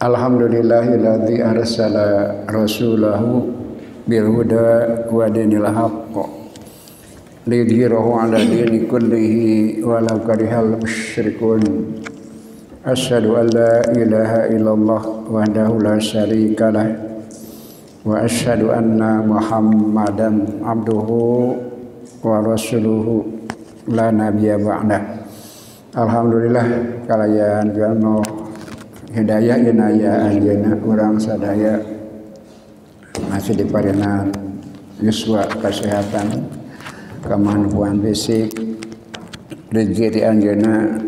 Alhamdulillahilladzi arsala rasulahu bil huda wa dinil haqq liyudhhirahu 'ala dini kullihi walau karihal musyrikun. Asyhadu an la ilaha illallah wahdahu la syarikalah wa asyhadu anna Muhammadan abduhu wa rasuluhu la nabiyya ba'dah. Alhamdulillah kalayan jalma hidayah inayah anjeunna urang sadaya masih diparingan yuswa kesehatan, kemampuan fisik, rezeki anjeunna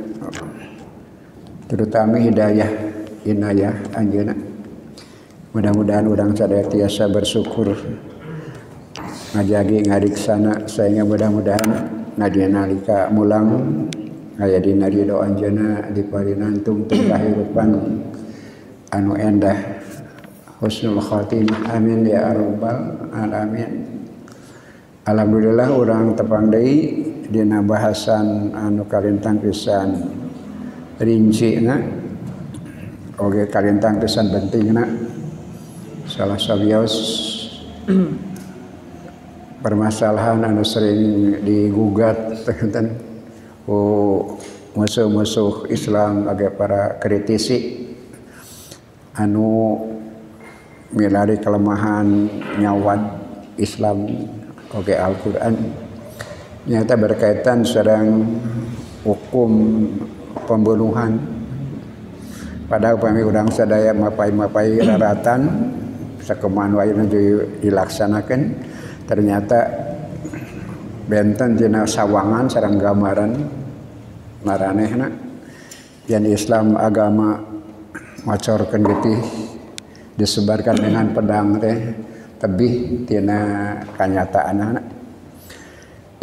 terutama hidayah inayah anjeunna. Mudah-mudahan urang sadaya tiasa bersyukur ngajagi ngadiksana sehingga mudah-mudahan nadina nalika mulang aya dina ridho anjeunna diparinan tungtung kahirupan anu endah husnul khatimah, amin ya rabbal alamin. Alhamdulillah urang tepang deui dina bahasan anu kalintang pisan rincina oge kalintang pisan pentingna salah sabios permasalahan anu sering digugat tenten musuh-musuh Islam bagi para kritisi anu milari kelemahan nyawat Islam oge Al-Quran nyata berkaitan sareng hukum pembunuhan. Padahal upami urang sadaya mapai-mapai raratan sakumaha wae dilaksanakeun ternyata benten dina sawangan sareng gambaran maranehna yang Islam agama macorkeun getih disebarkan dengan pedang teh tebih tina kanyataanna.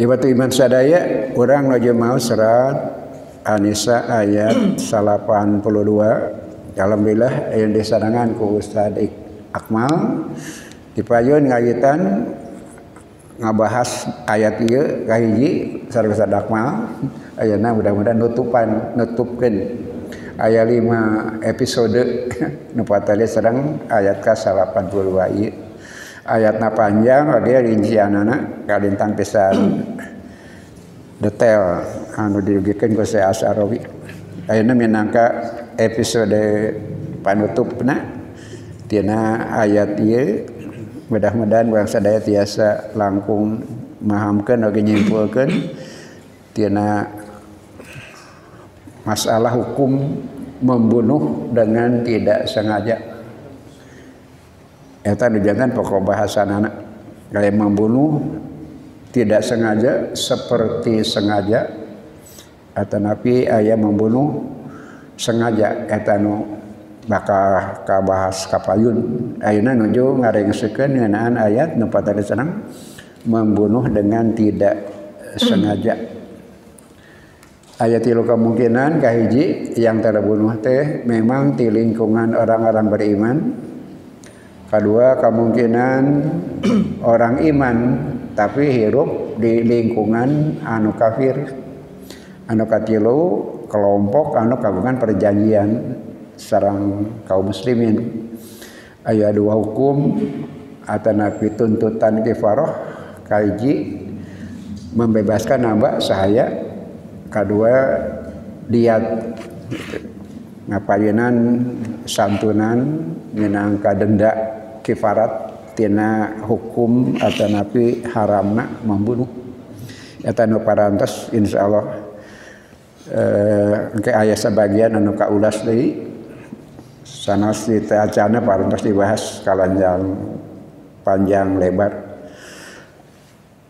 Ibatu iman sadaya urang nuju maos surat An-Nisa ayat 82. Alhamdulillah yang disarangan ku Ustaz Akmal dipayun ngayitan ngabahas ayat ieu kahiji sareng Ustaz Akmal. Ayeuna mudah-mudahan nutupkeun aya 5 episode nu patali sareng ayat ka-82 ieu. Ayatna panjang oge rincianana kalintang pisan detail anu dirugikeun ku Syekh Asy'arawi. Ayeuna minangka episode panutupna tina ayat ieu mudah-mudahan urang sadaya tiasa langkung mahamkeun oge nyimpulkeun tina masalah hukum membunuh dengan tidak sengaja. Eta jangan pokok bahasan anak kayak membunuh tidak sengaja seperti sengaja atau napi aya membunuh sengaja eta nu bakal kabahas kapayun. Ayeuna nuju ngarengseukeun ngeunaan ayat nu patali sareng membunuh dengan tidak sengaja. Ayat tilu kemungkinan kahiji yang terbunuh teh memang di lingkungan orang-orang beriman. Kedua kemungkinan orang iman tapi hirup di lingkungan anu kafir. Anu katilu kelompok anu kagungan perjanjian sareng kaum muslimin. Aya dua hukum atanapi tuntutan kifarah kahiji membebaskan nambah sahaya, kedua diat ngapalinan santunan minangka denda kifarat tina hukum atanapi haramna membunuh. Eta nu parantos insyaallah engke aya sabagian anu kaulas deui sanes di acana parantos dibahas kalanjang panjang lebar.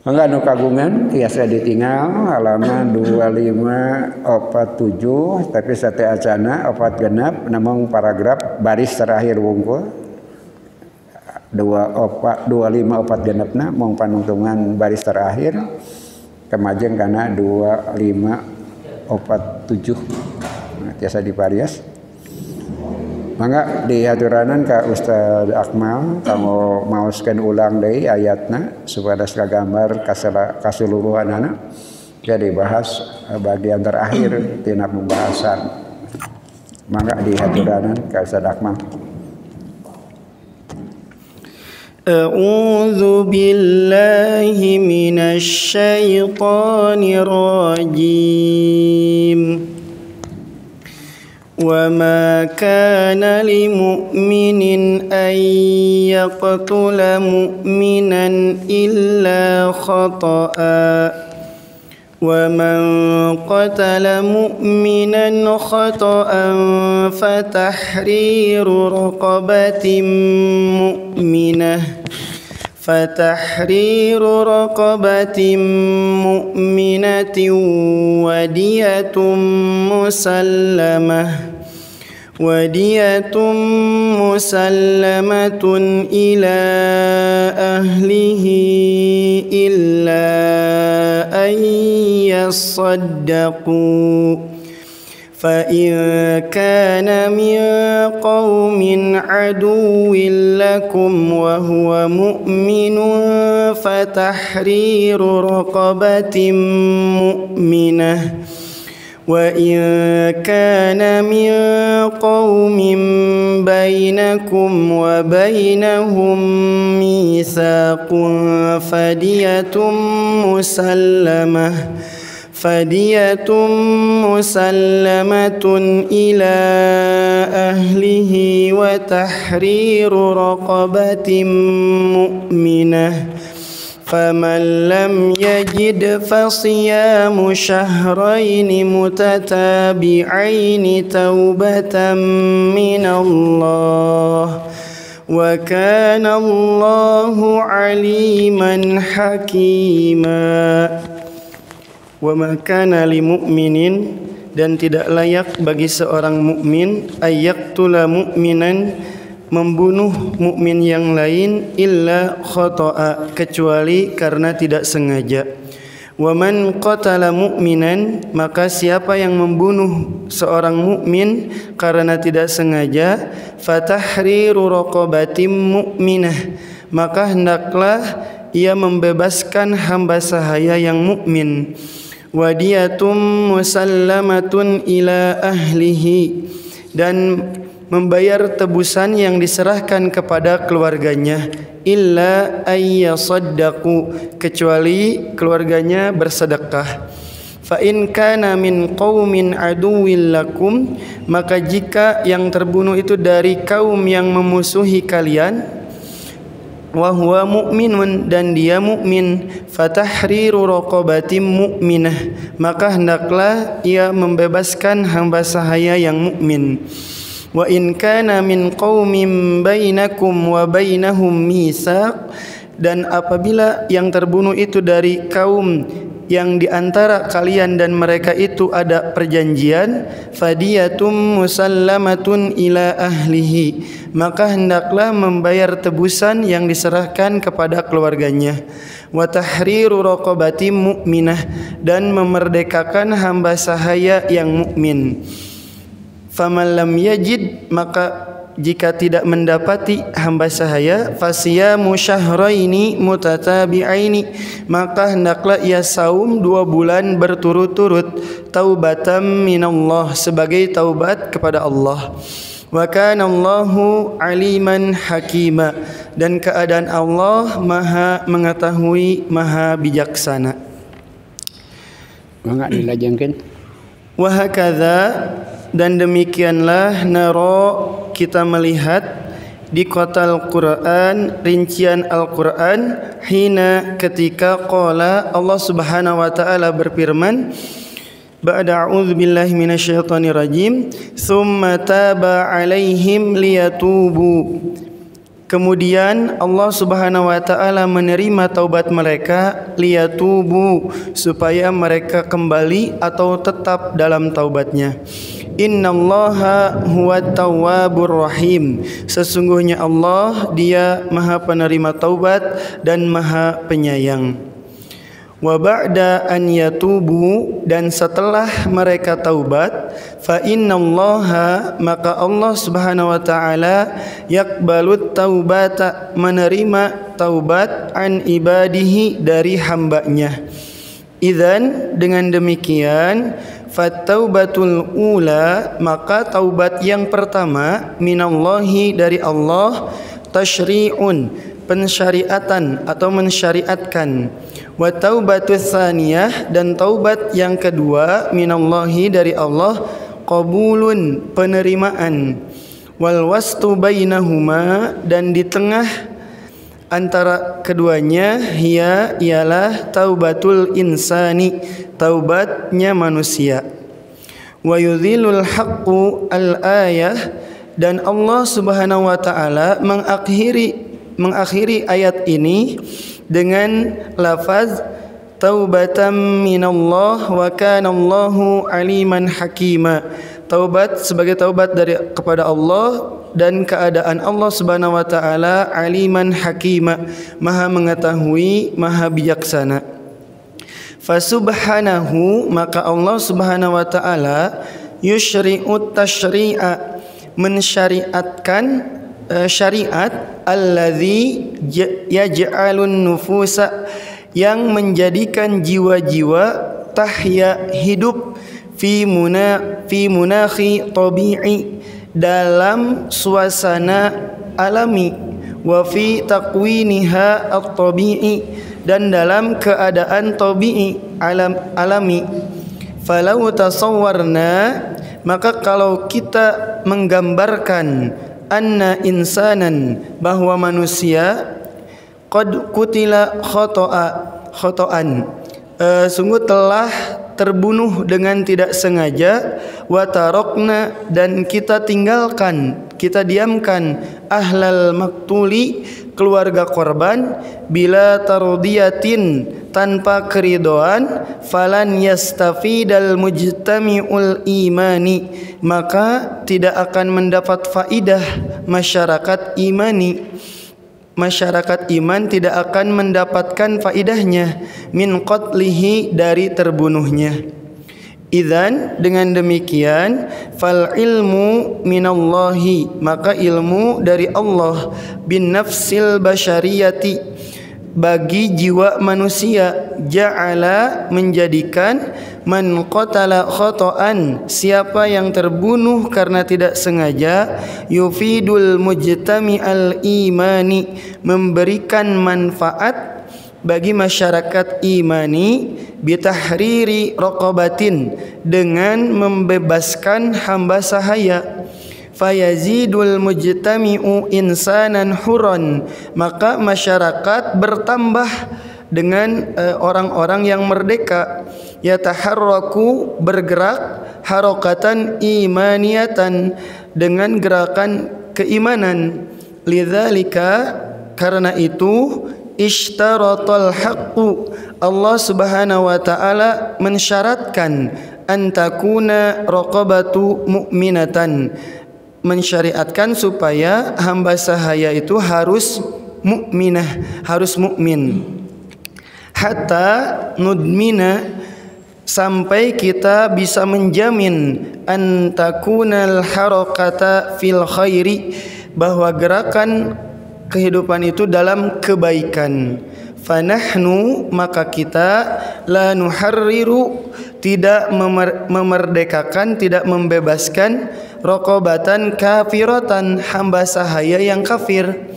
Mangga anu kagungan tiasa ditinggal halaman 2547 tapi sate acana 4 genap namung paragraf baris terakhir wungkul 25 4 genepna mung panungtungan baris terakhir kemajeng kana 2547 tiasa diparias. Mangga dihaturanan ka Ustaz Akmal kanggo maoskeun ulang deui ayatna supados kagambar kaseluruhanana. Jadi bahas bagian terakhir tina pembahasan. Mangga dihaturanan ka Ustaz Akmal. A'udzu billahi minasy syaithanir rajim. Wa ma kana lil mu'minin ay yaqtula mu'minan illa khata'a. ومن قتل مؤمنا خطأ فتحرير رقبة مؤمنة ودية مسلمة إلى أهله إلا أن يصدقوا فإن كان من قوم عدو لكم وهو مؤمن فتحرير رقبة مؤمنة وإن كان من قوم بينكم وبينهم ميثاق فدية مسلمة إلى أهله وتحرير رقبة مؤمنة فمن لم يجد فصيام شهرين متتابعين توبة من الله وكان الله عليما حكيما. Wa ma kana lil mu'minin, dan tidak layak bagi seorang mukmin ayyaqtula mu'minan, membunuh mukmin yang lain, illa khata'a, kecuali karena tidak sengaja. Wa man qatala mu'minan, maka siapa yang membunuh seorang mukmin karena tidak sengaja, fatahriru raqabatim mu'minah, maka hendaklah ia membebaskan hamba sahaya yang mukmin. Wadiyatum musallamatun ila ahlihi, dan membayar tebusan yang diserahkan kepada keluarganya, illa ayyasaddaqu, kecuali keluarganya bersedekah. Fa in kana min qaumin aduwwil lakum, maka jika yang terbunuh itu dari kaum yang memusuhi kalian, wa huwa mu'minun, dan dia mukmin, fatahriru raqabatim mu'minah, maka hendaklah ia membebaskan hamba sahaya yang mukmin. Wa in kana min qaumin bainakum wa bainahum mitsaq, dan apabila yang terbunuh itu dari kaum yang di antara kalian dan mereka itu ada perjanjian, fadiyatum musallamatun ila ahlihi, maka hendaklah membayar tebusan yang diserahkan kepada keluarganya. Wa tahriru raqabatim mu'minah, dan memerdekakan hamba sahaya yang mukmin. Faman lam yajid, maka jika tidak mendapati hamba sahaya, fasiyamu syahraini mutatabi'aini, maka hendaklah ia saum 2 bulan berturut-turut, taubatan minallah, sebagai taubat kepada Allah. Wa kana Allahu aliman hakima, dan keadaan Allah maha mengetahui, maha bijaksana. Mangga dilajengkeun. Wa hakadha, dan demikianlah naro, kita melihat di kotal Quran, rincian Al-Quran, hina, ketika qala, Allah Subhanahu wa taala berfirman, ba'da a'udzu billahi minasyaitonir rajim, tsumma taba 'alaihim liyatubu. Kemudian Allah Subhanahu wa taala menerima taubat mereka, liyatubu, supaya mereka kembali atau tetap dalam taubatnya. Innallaha huwat tawwabur rahim, sesungguhnya Allah, dia maha penerima taubat dan maha penyayang. Wa ba'da an yatubu, dan setelah mereka taubat, fa innallaha, maka Allah Subhanahu wa taala, yaqbalut taubata, menerima taubat, an ibadihi, dari hambanya. Idzan, dengan demikian, Fattaubatul ula, maka taubat yang pertama, minallahi, dari Allah, tasyri'un, pensyariatan atau mensyariatkan. Wa taubatus tsaniyah, dan taubat yang kedua, minallahi, dari Allah, qabulun, penerimaan. Wal wastu bainahuma, dan di tengah antara keduanya, ialah taubatul insani, taubatnya manusia. Wa yudhilul haqqu al-ayah, dan Allah Subhanahu wa taala mengakhiri ayat ini dengan lafaz taubatan minallah wa kana Allahu aliman hakima. Taubat sebagai taubat kepada Allah, dan keadaan Allah Subhanahu wa taala aliman hakima, maha mengetahui, maha bijaksana. Fasubhanahu, maka Allah Subhanahu wa taala yusyri'ut tasyri'a, mensyariatkan syariat, alladzi yaj'alun nufusa, yang menjadikan jiwa-jiwa, tahya, hidup, fi munakhi tabi'i, dalam suasana alami, wa fi taqwiniha at-tabi'i, dan dalam keadaan tabi'i, alami. Falau tasawwarna, maka kalau kita menggambarkan, anna insanan, bahwa manusia, qad kutila khotoan, sungguh telah terbunuh dengan tidak sengaja, wa tarokna, dan kita tinggalkan, kita diamkan, ahlal maktuli, keluarga korban, bila tardiyatin, tanpa keridoan, falan yastafidal mujtami'ul imani, maka tidak akan mendapat faidah masyarakat imani. Masyarakat iman tidak akan mendapatkan faidahnya, min qatlihi, dari terbunuhnya. Idzan, dengan demikian, fal ilmu minallahi, maka ilmu dari Allah, bin nafsil basyariyati, bagi jiwa manusia, ja'ala, menjadikan, man qatala khotoan, siapa yang terbunuh karena tidak sengaja, yufidul mujtami al imani, memberikan manfaat bagi masyarakat imani, bitahriri raqabatin, dengan membebaskan hamba sahaya. Fayazidul mujtami'u insanan huron, maka masyarakat bertambah dengan orang-orang yang merdeka. Yataharraku, bergerak, harokatan imaniyatan, dengan gerakan keimanan. Lidzalika, karena itu, ishtaratal haqqu, Allah Subhanahu wa taala mensyaratkan, antakuna raqabatu mu'minatan, mensyariatkan supaya hamba sahaya itu harus mukminah, harus mukmin. Hatta nudmina, sampai kita bisa menjamin, antakunal harakata fil khairi, bahwa gerakan kehidupan itu dalam kebaikan. Fanahnu, maka kita, la nuharriru, tidak memerdekakan, tidak membebaskan, raqabatan kafiratan, hamba sahaya yang kafir.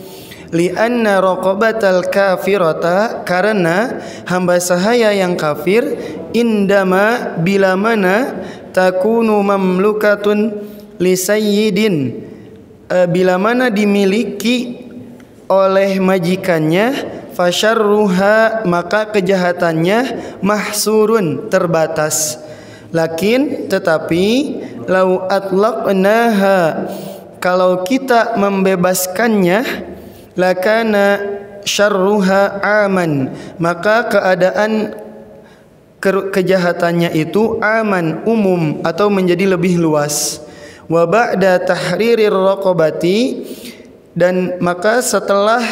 Lianna raqabatal kafirata, karena hamba sahaya yang kafir, indama, bila mana, takunu mamlukatun li sayyidin, bila mana dimiliki oleh majikannya, fasyarruha, maka kejahatannya, mahsurun, terbatas. Lakin, tetapi, lau atlaqnaha, kalau kita membebaskannya, lakana syarruha aman, maka keadaan kejahatannya itu aman, umum, atau menjadi lebih luas. Wa ba'da tahririr raqabati, dan maka setelah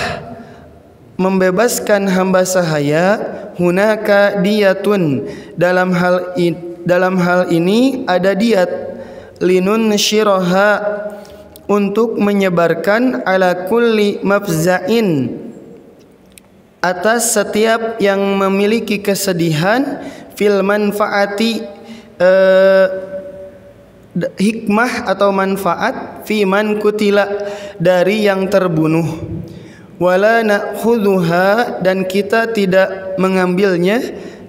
membebaskan hamba sahaya, hunaka diyatun, dalam hal ini ada diat, linun syiraha, untuk menyebarkan, ala kulli mafza'in, atas setiap yang memiliki kesedihan, fil manfaati, hikmah atau manfaat fi man kutila, dari yang terbunuh. Wala na'khudhuha, dan kita tidak mengambilnya,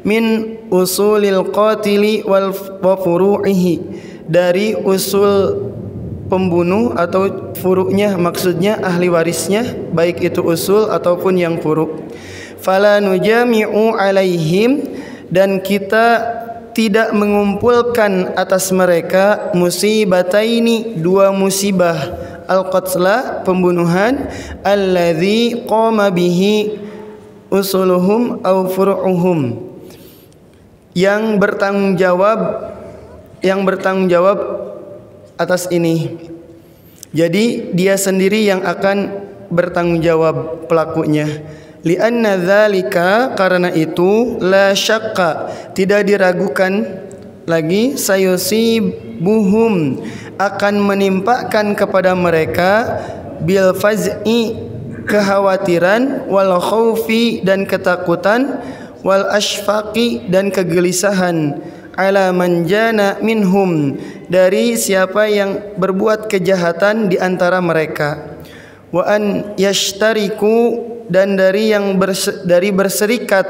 min usulil qatili wal furu'ihi, dari usul pembunuh atau furu'nya, maksudnya ahli warisnya, baik itu usul ataupun yang furu'. Fala nujami'u alaihim, dan kita tidak mengumpulkan atas mereka musibataini, dua musibah, al-qatla, pembunuhan, alladzi qama bihi usuluhum au furu'uhum, yang bertanggung jawab atas ini. Jadi dia sendiri yang akan bertanggung jawab, pelakunya. Lianna dzalika, karena itu, la syakka, tidak diragukan lagi, sayusibuhum, akan menimpakan kepada mereka, bil faz'i, kekhawatiran, wal khaufi, dan ketakutan, wal ashfaqi, dan kegelisahan, ala man jana minhum, dari siapa yang berbuat kejahatan di antara mereka. Wa an yashtariku, dan dari yang berserikat,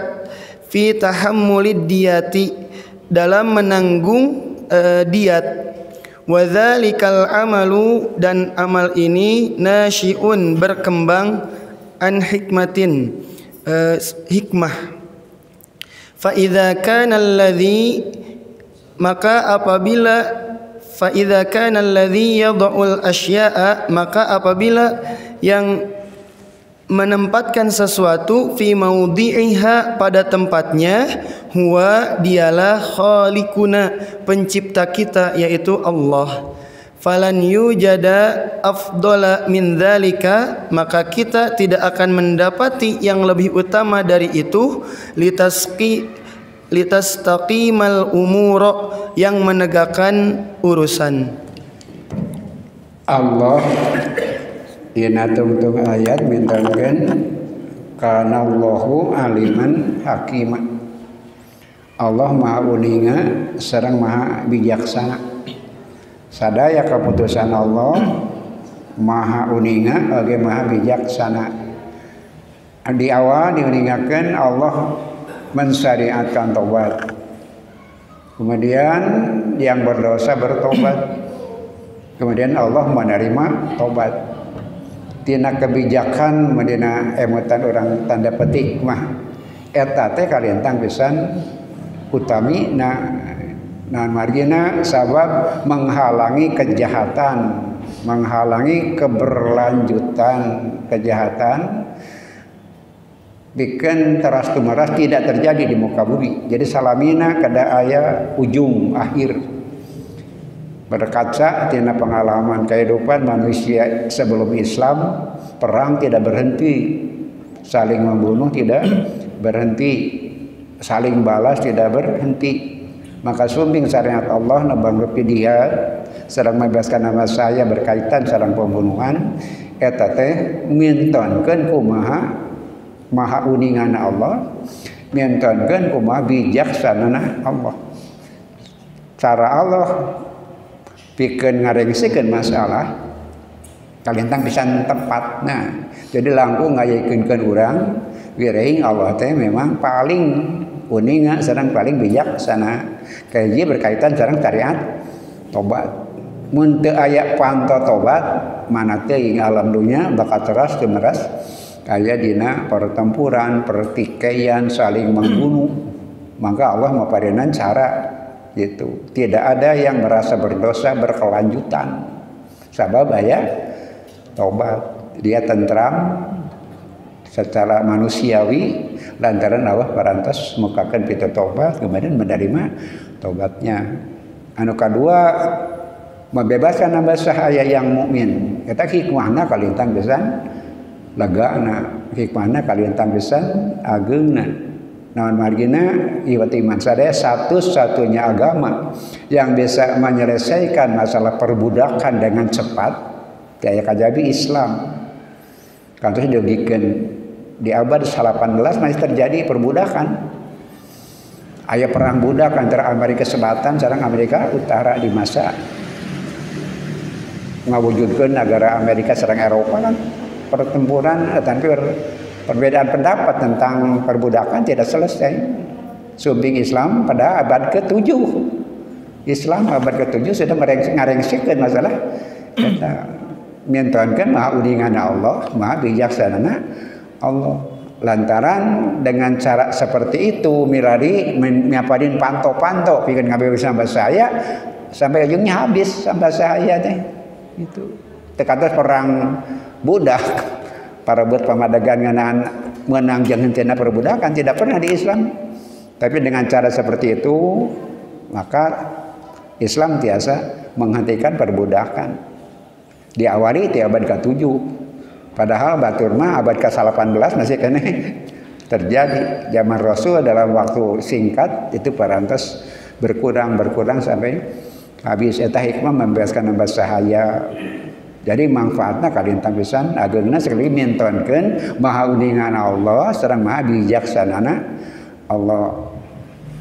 fi tahammulid diyati, dalam menanggung diat. Wa dzalikal amalu, dan amal ini, nasyi'un, berkembang, an hikmatin, hikmah. Fa idza kana alladhi, maka apabila yad'ul asya'a, maka apabila yang menempatkan sesuatu, fi maudhi'iha, pada tempatnya, huwa, dialah, khaliquna, pencipta kita, yaitu Allah. Falan yujada afdala min dzalika, maka kita tidak akan mendapati yang lebih utama dari itu, litastaqimal umura, yang menegakkan urusan. Allah dina tungtung ayat mintankeun kana Allahu aliman hakima. Allah maha uninga sareng maha bijaksana. Sadaya keputusan Allah maha uninga oge maha bijaksana. Di awal diuningakeun Allah mensyariatkan tobat. Kemudian yang berdosa bertobat. Kemudian Allah menerima tobat. Tina kebijakan medina emutan orang tanda petik mah eta teh kalintang pisan utami na margina sabab menghalangi kejahatan, menghalangi keberlanjutan kejahatan, bikin teras tumeras tidak terjadi di muka bumi. Jadi salamina kada aya ujung akhir. Berkaca tina pengalaman kehidupan manusia sebelum Islam, perang tidak berhenti, saling membunuh tidak berhenti, saling balas tidak berhenti. Maka sumbing syariat Allah nabang dia sedang membebaskan nama saya berkaitan sareng pembunuhan, eta teh mintonkeun kumaha maha uningan Allah, mintonkeun kumaha bijaksanana Allah. Cara Allah pikeun ngarengsikeun masalah kalintang pisan tepat. Nah, jadi langkung ngayakeunkeun urang wireng Allah teh memang paling uninga sareng paling bijaksana. Kaji berkaitan sareng syariat tobat. Mun teu aya panto tobat, mana teuing alam dunya bakal teras tumeras kaya dina pertempuran, pertikaian, saling membunuh. Maka Allah mapadenan cara gitu. Tidak ada yang merasa berdosa berkelanjutan. Sabab aya tobat. Dia tentram secara manusiawi lantaran Allah parantos mukakeun pitu tobat kemudian menerima tobatnya. Anu kadua membebaskan hamba sahaya yang mukmin. Eta hikmahna kalintang pisan legana, hikmahna kalintang pisan ageungna. Naon margina ieu iman sadaya satu-satunya agama yang bisa menyelesaikan masalah perbudakan dengan cepat daya kajabi Islam. Kantos diogikeun di abad 18 masih terjadi perbudakan. Aya perang budak antara Amerika Selatan sareng Amerika Utara di masa ngawujudkeun negara Amerika sareng Eropa kan pertempuran tapi perbedaan pendapat tentang perbudakan tidak selesai. Sumping Islam pada abad ke-7. Islam abad ke-7 sudah ngarengsikeun masalah eta mientonkeun maha uningan Allah, maha bijaksana Allah. Lantaran dengan cara seperti itu mirari nyapadin panto-panto pikeun ngabebas sampai saya sampai ujungnya habis sampai saya teh itu tekatos perang budak para buat pamadagan ngeunaan menang jeung henteu perbudakan tidak pernah di Islam. Tapi dengan cara seperti itu maka Islam tiasa menghentikan perbudakan. Diawali di abad ke-7. Padahal batur mah abad ke-18 masih kene terjadi. Zaman Rasul dalam waktu singkat itu parantos berkurang sampai habis. Eta hikmah membebaskan nambah sahaya. Jadi manfaatna kalintang pisan ageungna sekali mintonkeun maha uningan Allah sareng maha bijaksanana Allah.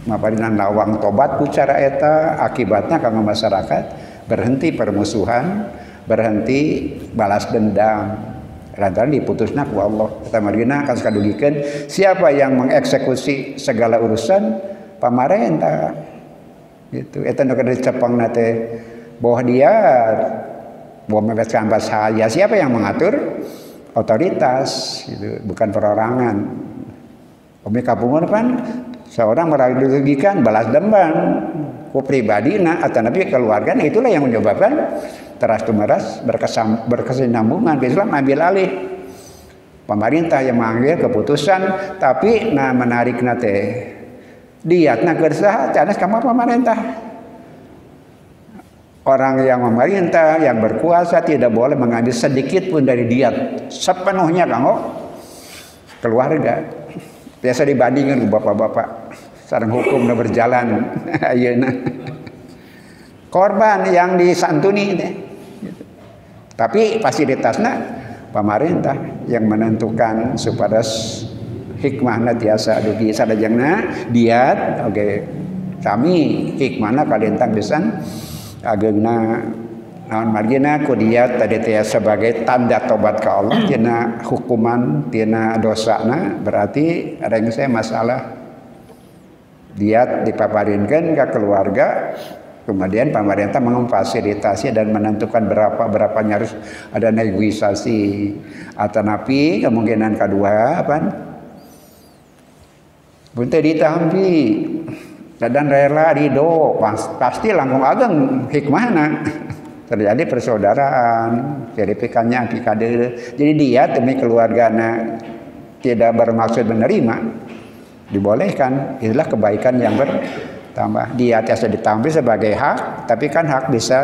Maparinan lawang tobat ku cara eta akibatna kanggo masyarakat berhenti permusuhan, berhenti balas dendam. Lantaran diputusna ku Allah. Eta marina kan kadugikeun siapa yang mengeksekusi segala urusan pamarentah. Gitu. Eta nu kada dicepangna teh bahwa dia membebaskan bahaya. Siapa yang mengatur? Otoritas, gitu. Bukan perorangan. Umi kapungun kan seorang merugikan balas dendam ku pribadina atau nabi keluarga, itulah yang menyebabkan teras tumeras berkesinambungan. Islam ambil alih, pemerintah yang mengambil keputusan, tapi menarik nate diatna kersa canes kamar pemerintah. Orang yang memerintah, yang berkuasa tidak boleh mengambil sedikit pun dari diat, sepenuhnya kanggo keluarga. Biasa dibandingkan bapak-bapak sareng hukum udah berjalan ayeuna. Korban yang disantuni deh. Tapi fasilitasnya pemerintah yang menentukan supaya hikmahna tiasa dugi sadajengna diat oke. Kami hikmahna kalintang pisan ageungna naon margina ku diat tadi teh sebagai tanda tobat ka Allah tina hukuman tina dosana berarti ada yang saya masalah diat dipaparinkeun ka keluarga. Kemudian pemerintah memfasilitasi dan menentukan berapa harus ada negosiasi atau napi kemungkinan kedua apa? Bunte ditampi dan rela ridho pasti langkung ageng hikmahna terjadi persaudaraan verifikannya pikade. Jadi dia demi keluarganya tidak bermaksud menerima dibolehkan, itulah kebaikan yang tambah di atasnya ditampi sebagai hak, tapi kan hak bisa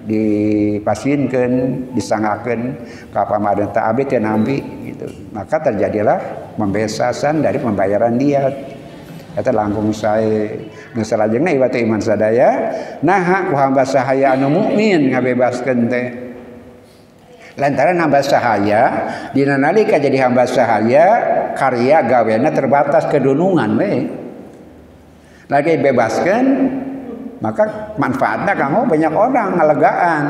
dipasinkan, disangakan ke pemerintah abdi teu nampi gitu. Maka terjadilah pembebasan dari pembayaran diat. Eta langkung sae nu salajengna ieu teh iman sadaya naha ku hamba sahaya anu mukmin ngabebaskeun teh. Lantaran hamba sahaya dina nalika jadi hamba sahaya karya gawena terbatas kedunungan we. Lagi bebaskan maka manfaatnya kanggo banyak orang ngalegaan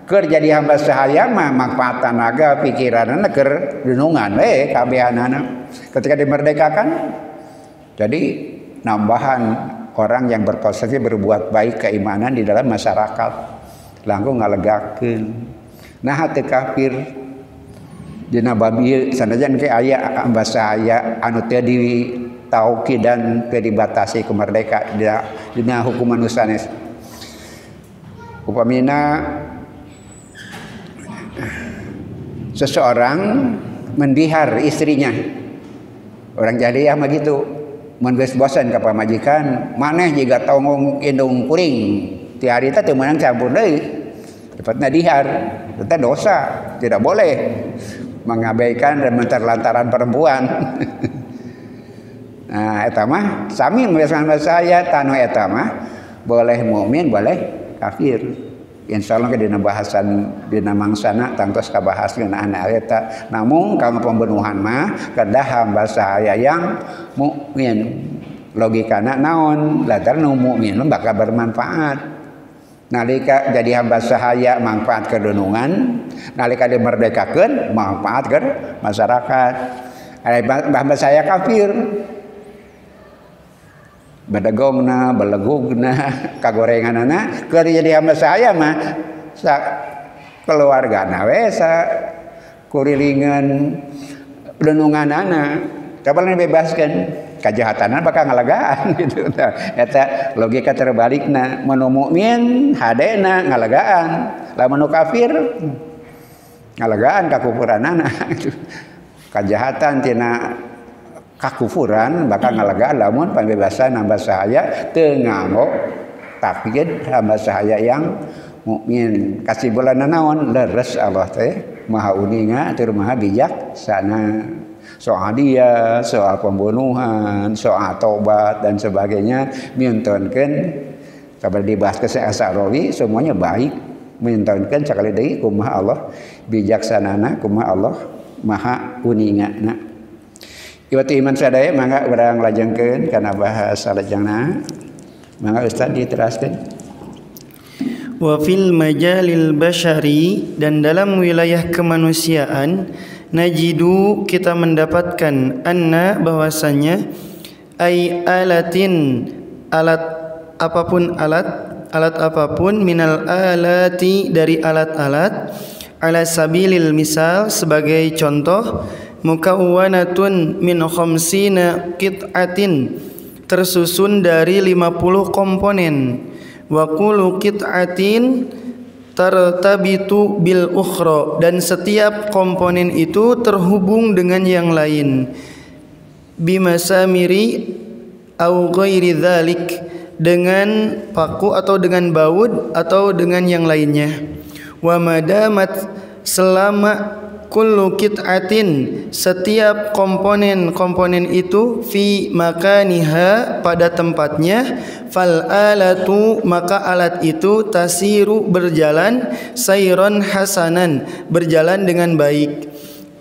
keur jadi hamba sahaya mah manfaat tenaga pikiranna keur dunungan we kabehanana ketika dimerdekakan jadi nambahan orang yang berprestasi berbuat baik keimanan di dalam masyarakat langkung ngalegakeun nah teu kafir dina babi sanajan ke aya hamba sahaya anu teu di tauqid dan dibatasi kemerdekaan dina hukuman nusanes upamina seseorang mendihar istrinya orang jahiliyah mah gitu mun geus bosan ka pamajikan maneh jiga tongong indung kuring ti hari teh teu meunang campur deui tepatna dihar eta dosa tidak boleh mengabaikan dan menterlantaran perempuan. Nah, eta mah sami membebaskan saya tanu eta mah boleh mukmin boleh kafir. Insyaallah ke dina bahasan dina mangsana tangtos kabahas ngeunaan eta. Namun kanggo pembunuhan mah kedah hamba saya yang mukmin. logikana naon latar nu mukmin bakal bermanfaat nalika jadi hamba sahaya manfaat ke dunungan nalika dimerdekakeun manfaat ke masyarakat hamba saya kafir badagongna belegugna kagorenganana keur jadi hamba saya mah sa keluargana we sa kurilingan dununganana kapan dibebaskan kajahatanna bakal ngalagaan gitu. Eta logika terbalikna mun mukmin hadena ngalagaan lamun nu kafir ngalagaan kakufuranana gitu. Kajahatan tina kakufuran bakal ngalagaan lamun pambebasan hamba sahaya teu nganggo takyid hamba sahaya yang mukmin. Kasibulanna naon leres Allah teh maha uninga tur maha bijaksana. Soal dia, soal pembunuhan, soal tobat dan sebagainya mintonkeun kabar dibahas ke Asy-Sya'rawi semuanya baik mintonkeun sakali deui kumaha Allah bijaksanana kumaha Allah maha uningana. Iwati iman sadaya mangga urang lajengkeun kana bahas salajengna. Mangga Ustaz diteraskeun. Wa fil majalil basyari dan dalam wilayah kemanusiaan najidu kita mendapatkan anna bahwasanya ai alatin alat apapun minal alati dari alat-alat ala sabilil misal sebagai contoh mukawwanatun min khamsina qit'atin tersusun dari 50 komponen wa kullu qit'atin tartabitu bil ukhra dan setiap komponen itu terhubung dengan yang lain bimasamiri au ghairi dzalik dengan paku atau dengan baut atau dengan yang lainnya wa madamat selama kullu qit'atin setiap komponen itu fi makaniha pada tempatnya fal alatu maka alat itu tasiru berjalan sayron hasanan berjalan dengan baik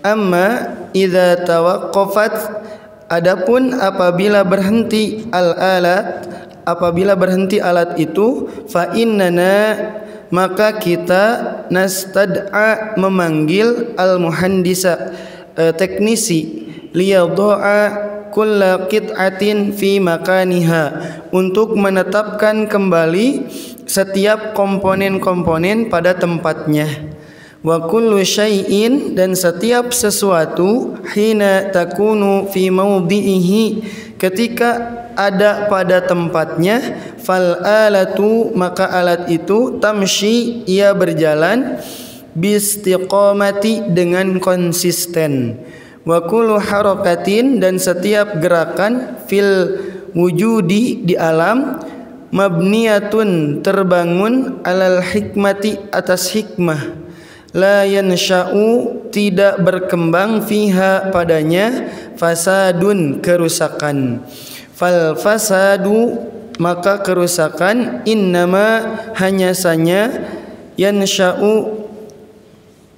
amma idza tawaqqafat adapun apabila berhenti alat itu fa innana maka kita nastad'a memanggil al-muhandisa teknisi liyadha'a kulla qit'atin fi makaniha untuk menetapkan kembali setiap komponen-komponen pada tempatnya wa kullu syai'in dan setiap sesuatu hina takunu fi mawdi'ihi ketika ada pada tempatnya fal alatu maka alat itu tamshi ia berjalan bistiqamati dengan konsisten wa kullu harakatin dan setiap gerakan fil wujudi di alam mabniyatun terbangun alal hikmati atas hikmah la yansha'u tidak berkembang fiha padanya fasadun kerusakan fal fasadu maka kerusakan innama hanya saja yansha'u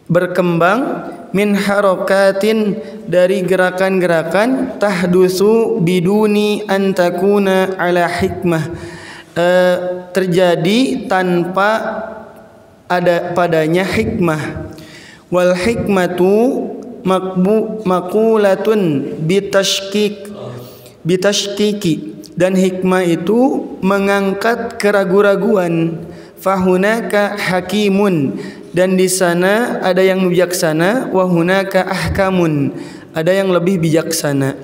berkembang min harakatin dari gerakan-gerakan tahdusu biduni antakuna ala hikmah terjadi tanpa ada padanya hikmah wal hikmatu maqulatun bitashkiki dan hikmah itu mengangkat keraguan-raguan fahunaka hakimun dan di sana ada yang bijaksana wa hunaka ahkamun ada yang lebih bijaksana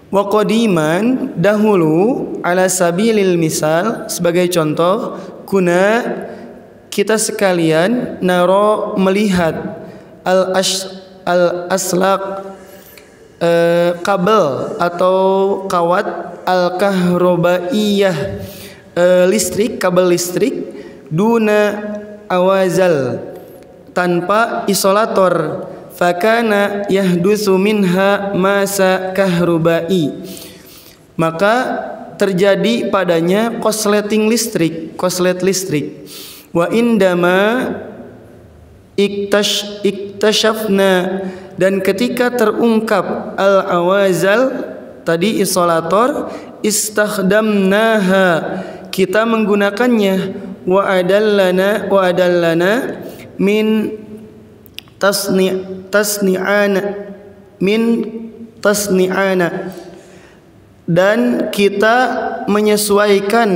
wa qadiman dahulu ala sabilil misal sebagai contoh kuna kita sekalian naro melihat al aslaq kabel atau kawat al-kahrobaiyah listrik kabel listrik duna awazal tanpa isolator fakana yahdusu minha masa kahrobai maka terjadi padanya koslet listrik wa indama iktashafna dan ketika terungkap al-awazal tadi isolator istakhdamnaha, kita menggunakannya, wa adallana min tasni'ana, dan kita menyesuaikan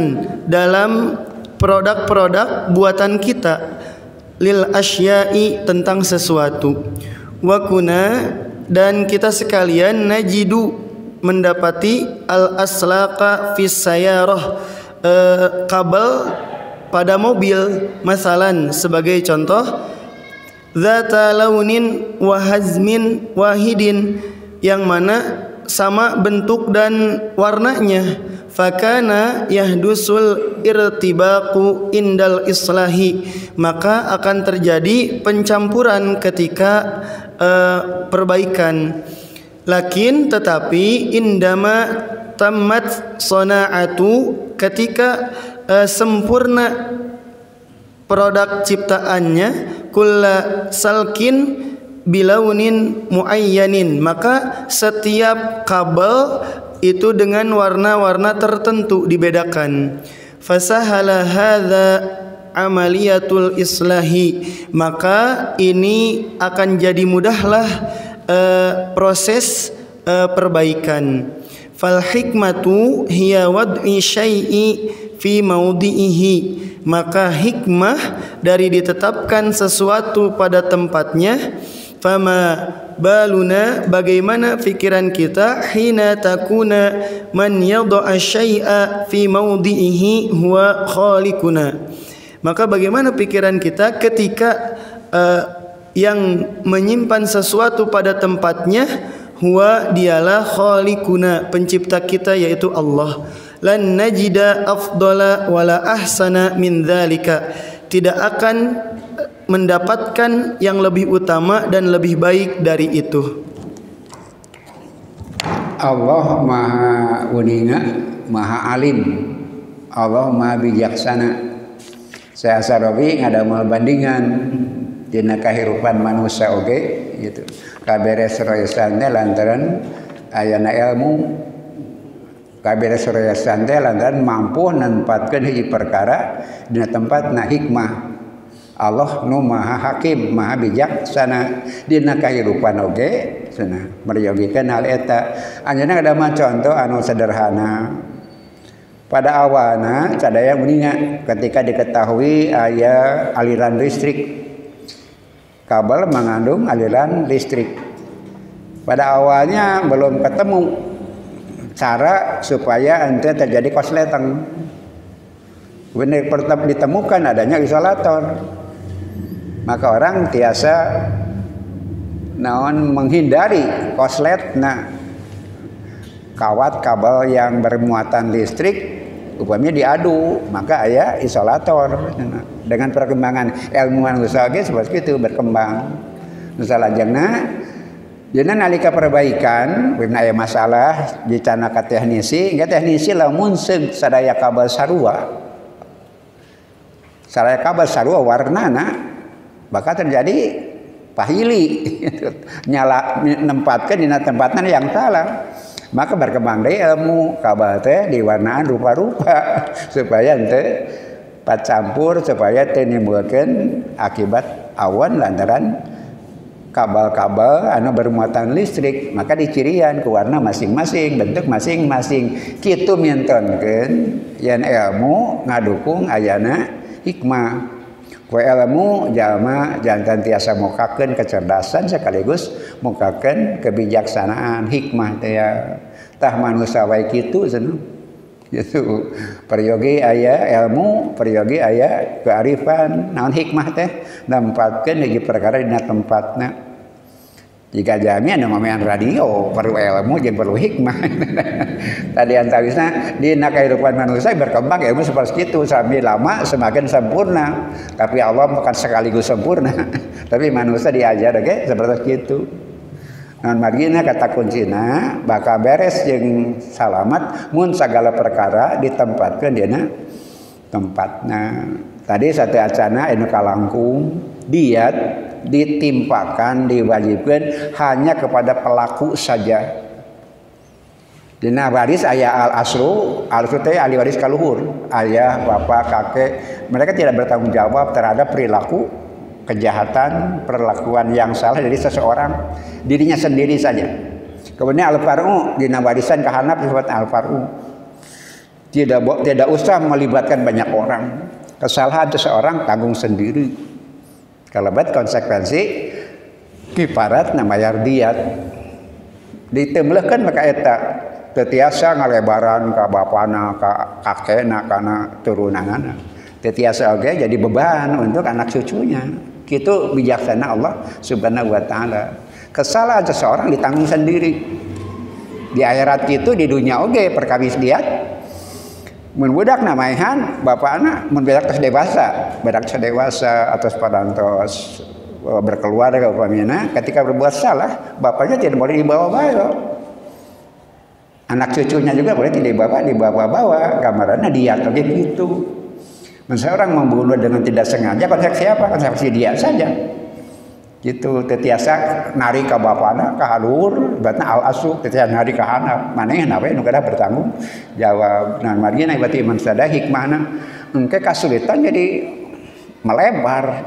dalam produk-produk buatan kita, lil asya'i, tentang sesuatu, wa kuna, dan kita sekalian najidu, mendapati, al aslaqa fis sayarah, kabel pada mobil, masalan, sebagai contoh, zata launin wa hazmin wahidin, yang mana sama bentuk dan warnanya, fakana yahdusul irtibaqu indal islahi, maka akan terjadi pencampuran ketika perbaikan. Lakin, tetapi, indama tamat sona'atu, ketika sempurna produk ciptaannya, kulla salkin bilaunin muayyanin, maka setiap kabel itu dengan warna-warna tertentu dibedakan. Fasahala hadza amaliyatul islahi, maka ini akan jadi mudahlah proses perbaikan. Fal hikmatu hiya wad'i syai'i fi maudhi'ihi, maka hikmah dari ditetapkan sesuatu pada tempatnya. Fama baluna, bagaimana pikiran kita, hina takuna man yad'a syai'a fi maudhi'ihi huwa khaliquna, maka bagaimana pikiran kita ketika yang menyimpan sesuatu pada tempatnya, huwa, dialah, khaliquna, pencipta kita, yaitu Allah. Lan najida afdala wala ahsana min dzalika, tidak akan mendapatkan yang lebih utama dan lebih baik dari itu. Allah maha uninga, maha alim, Allah maha bijaksana. Saya sarobi ngadamal bandingan dina kahirupan manusia oge gitu. Kaberes royasan teh lantaran ayana ilmu, kaberes royasan teh lantaran mampu nempatkeun hiji perkara dina tempatna hikmah. Allah nu maha hakim, maha bijaksana dina kahirupan oge cenah meryogikeun hal eta. Anjeunna ngadamal contoh anu sederhana. Pada awalnya sadaya uninga ketika diketahui aya aliran listrik, kabel mengandung aliran listrik. Pada awalnya belum ketemu cara supaya ente terjadi korsleting. Benar pertama ditemukan adanya isolator, maka orang tiasa naon menghindari korslet. Nah, kawat kabel yang bermuatan listrik upamanya diadu, maka aya isolator. Dengan perkembangan ilmuwan usaha seperti itu berkembang. Nusalajengna jenna nalika perbaikan pernah aya masalah dicana ka teknisi, engke teknisi lamun sadaya kabel sarua. Sadaya kabel sarua warnana bakal terjadi pahili nyala nempatkeun dina tempatna yang salah. Maka berkembang deui ilmu kabel teh diwarnaan rupa-rupa supaya teu pacampur, supaya teu nimbulkeun akibat awan lantaran kabel-kabel anu bermuatan listrik. Maka dicirian ku warna masing-masing, bentuk masing-masing. Kitu mintonkeun yen ilmu ngadukung ayana hikmah. Ku ilmu jalma jantan tiasa mukakeun kecerdasan sekaligus mukakeun kebijaksanaan, hikmah teh ya. Tah manusia wae kitu cenah. Gitu. Peryogi aya ilmu, peryogi aya kearifan, naon hikmah teh nempatkeun hiji perkara dina tempatna. Jika jami anu mamean radio perlu ilmu jeung perlu hikmah. Tadi antawisna dina kehidupan manusia berkembang ilmu seperti itu, semakin lama semakin sempurna. Tapi Allah bukan sekaligus sempurna. Tapi manusia diajar ge seperti itu. Naon margina kata kuncina bakal beres jeung salamat mun sagala perkara ditempatkeun dina tempatna. Tadi sate acana anu kalangkung diat ditimpakan, diwajibkan hanya kepada pelaku saja. Dina waris aya al-aslu teh ahli waris kaluhur, ayah, bapak, kakek. Mereka tidak bertanggung jawab terhadap perilaku kejahatan, perlakuan yang salah dari seseorang, dirinya sendiri saja. Kemudian al-far'u dina warisan kahanap disebut al-far'u. Tidak usah melibatkan banyak orang. Kesalahan seseorang tanggung sendiri. Kalau buat konsekuensi kiparat nama yardiat. Ditemlehkeun maka eta teu tiasa ngalebaran ka bapana, ka kakekna, kana turunanana. Teu tiasa oge jadi beban untuk anak cucunya. Kitu bijaksana Allah Subhanahu wa taala. Kesalahan seseorang ditanggung sendiri. Di akhirat kitu di dunia oge perkawis diat. Mun budak namaehan bapakna mun budak tos dewasa atau padantos berkeluarga upamina ketika berbuat salah bapaknya tidak boleh dibawa-bawa. Anak cucunya juga boleh tidak dibawa-bawa. Gambarannya dia kayak gitu. Seorang membunuh dengan tidak sengaja, konsekuensi apa? Konsekuensi dia saja. Gitu. Tetiasa nari ke bapana, ke halur, berarti al-asu, tetiasa nari ke hanap. Maneh nawe nu kada bertanggung jawab. Nah, margina berarti mansada hikmahna engke kasulitan jadi melebar.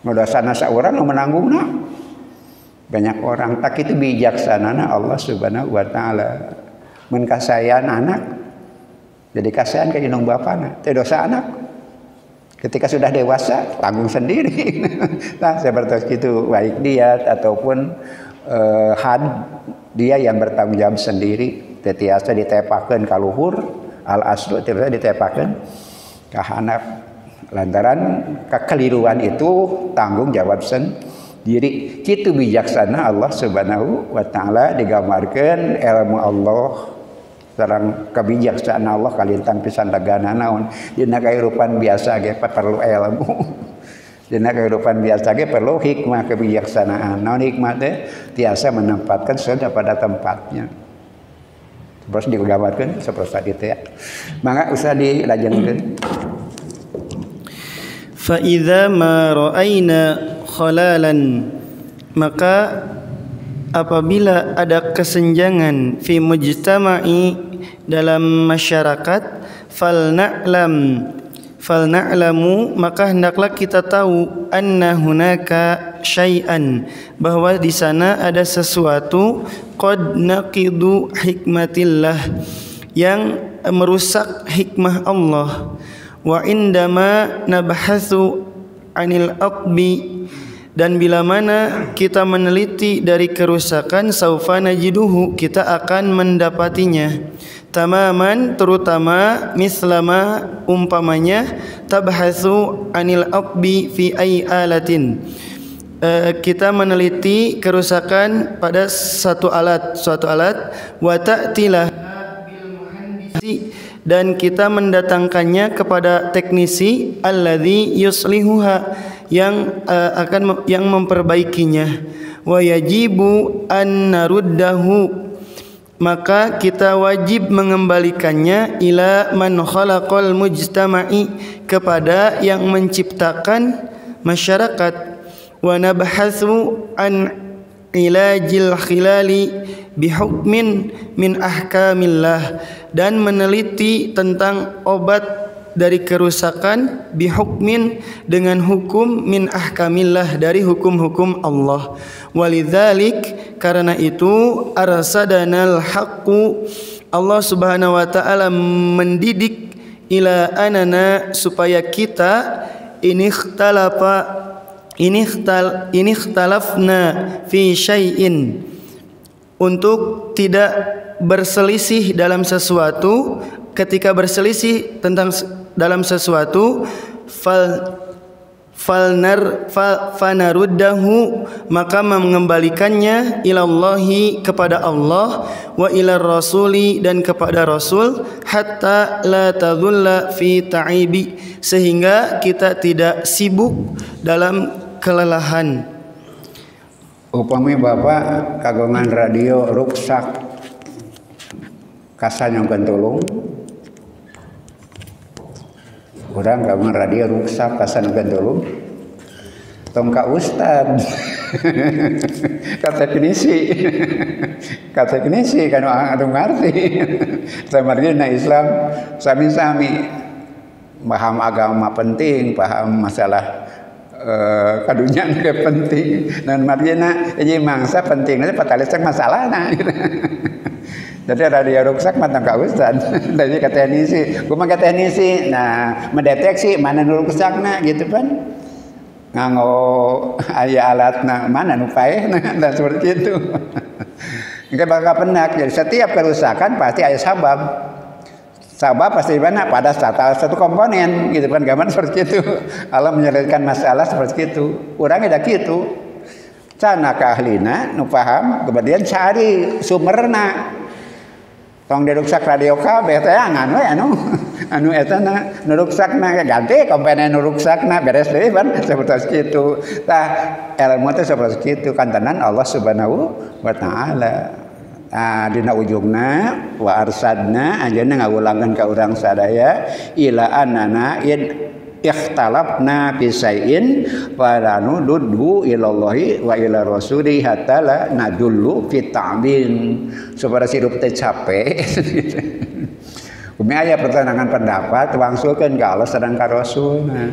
Nodosana saurang nu menanggungna. Banyak orang tak itu bijaksanana Allah Subhanahu wa taala. Mun kasayan anak jadi kasihan ke indung bapana, teh dosa anak. Ketika sudah dewasa tanggung sendiri. Nah, seperti itu baik dia ataupun had dia yang bertanggung jawab sendiri. Tetiasa ditepakeun ka luhur, al-aslu tetiasa ditepakeun ka hanap. Lantaran kekeliruan itu tanggung jawab sendiri. Kitu bijaksana Allah Subhanahu wa taala digambarkeun ilmu Allah sareng kebijaksanaan Allah kalintang pisan dagana naon dina kahirupan biasa ge perlu ilmu. Dina kehidupan biasa ge perlu hikmah kebijaksanaan. Naon hikmah teh tiasa menempatkan sesuatu pada tempatnya. Terus digambarkeun saperti itu ya. Mangga usah dilajengkeun. Fa idza ma ra'aina khalalan, maka apabila ada kesenjangan fi mujtama'i dalam masyarakat, falna'lamu maka hendaklah kita tahu anna hunaka syai'an, bahwa di sana ada sesuatu qad naqidu hikmatillah, yang merusak hikmah Allah. Wa indama nabhatsu anil aqbi, dan bila mana kita meneliti dari kerusakan, saufa najiduhu, kita akan mendapatinya. Tamaman, terutama mislama, umpamanya tabhatsu anil aqbi fi ay alatin, kita meneliti kerusakan pada suatu alat wa ta'tilah bil muhandisi, dan kita mendatangkannya kepada teknisi alladzi yuslihuha, yang memperbaikinya. Wa yajibu an naruddahu, maka kita wajib mengembalikannya ila man khalaqal mujtama'i, kepada yang menciptakan masyarakat. Wa nabhatsu an ilajil khilali bihukmin min ahkamillah, dan meneliti tentang obat dari kerusakan bihukmin, dengan hukum min ahkamillah, dari hukum-hukum Allah. Walidzalik, karena itu arsadanal haqqu, Allah Subhanahu wa taala mendidik ila anana, supaya kita ini ikhtalafna fi syai'in, untuk tidak berselisih dalam sesuatu. Ketika berselisih tentang dalam sesuatu, fanaruddahu, maka mengembalikannya ilallahi, kepada Allah, wa ilar rasuli, dan kepada Rasul, hatta la tadhulla fi ta'ibi, sehingga kita tidak sibuk dalam kelelahan. Upami bapak kagungan radio ruksak kasanyongkeun tulung, urang kagungan radio ruksak kasanyongkeun tulung, tong ka ustad Kateknisi kan anu ngarti. Samargina Islam sami-sami paham agama penting, paham masalah kadunya penting. Dan margina jadi mangsa pentingnya patalisek masalahna. Jadi ada dia ruksak matang ka ustad. Dari ka teknisi, kumaha ka teknisi. Nah, mendeteksi mana nu ruksakna gitu kan. Nganggo aya alatna mana nu paehna dan seperti itu. Engke bakal penak. Jadi setiap kerusakan pasti ada sabab. Sabab pasti mana pada satu komponen gitu kan, gaman seperti itu. Allah menyelesaikan masalah seperti itu. Urangnya dah gitu. Cana ka ahlina nu paham, kemudian cari sumberna. Tong diruksak radio kabeh teh nganu anu eta na nu ruksakna ganti komponen nu ruksakna beres deui pan sapertos kitu. Tah ilmu teh sapertos kitu kantenan Allah Subhanahu wa taala. Nah, dina ujungna wa arsadna anjeunna ngawulangkeun ka urang sadaya ila anana ikhtalafna fi syai'in wa nuddu ilallahi wa ila rasuli hatta la nadullu fi ta'din supaya sirup teh capek. Kumi aya pertentangan pendapat wangsulkeun ka Allah sedang ka Rasulna.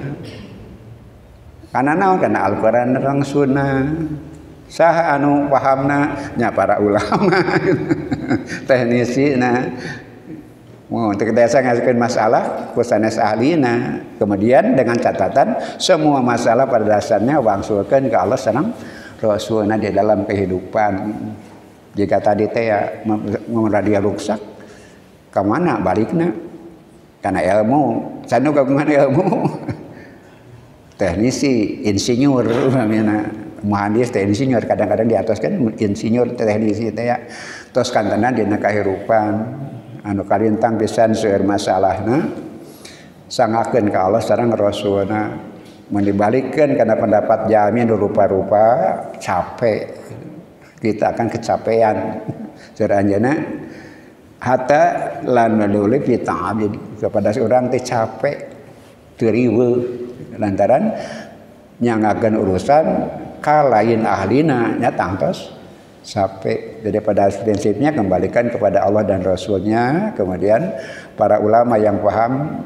Kana naon kana Al-Qur'an jeung Sunnah. Saha anu pahamna nya para ulama teknisi na untuk desa ngasihkan masalah ku sanes ahlina. Kemudian dengan catatan semua masalah pada dasarnya wangsulkeun ke Allah sareng Rasulna di dalam kehidupan. Jika tadi teh ya dia rusak ke mana balikna karena ilmu sanu kagungan ilmu teknisi insinyur namanya muhandis teh insinyur kadang-kadang di atas kan insinyur teknisi teh ya tos kantenan dina kahirupan anu kalintang pisan seueur masalahna sangakeun ka Allah sareng Rasulna mun dibalikeun kana pendapat jami anu rupa-rupa capek kita akan kecapean seueur anjeunna hatta lan nululi fi ta'abid kepada seorang teh capek teu riweuh lantaran nyangakeun urusan ka lain ahlina nya tangtos sampai daripada prinsipnya kembalikan kepada Allah dan Rasulnya. Kemudian para ulama yang paham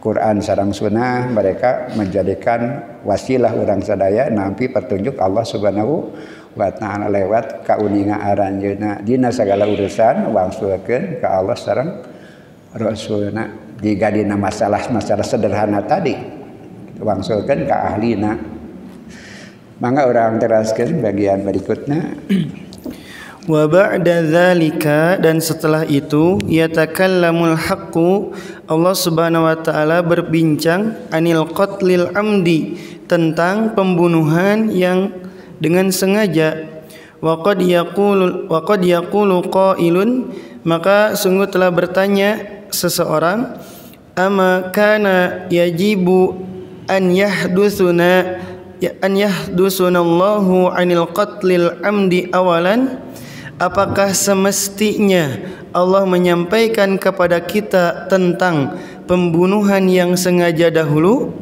Quran sareng Sunnah mereka menjadikan wasilah urang sadaya nampi petunjuk Allah Subhanahu wa taala lewat kauninga aranjeuna dina sagala urusan wangsulkeun ka Allah sareng Rasulna. Jika dina masalah-masalah sederhana tadi wangsulkeun ka ahlina. Mangga orang teraskeun bagian berikutnya. Wa ba'da dzalika dan setelah itu yatakallamul haqqu Allah Subhanahu wa taala berbincang anil qatlil amdi tentang pembunuhan yang dengan sengaja. Wa qad yaqulu qailun maka sungguh telah bertanya seseorang ama kana yajibu an yahdusunallahu anil qatlil amdi awalan. Apakah semestinya Allah menyampaikan kepada kita tentang pembunuhan yang sengaja dahulu?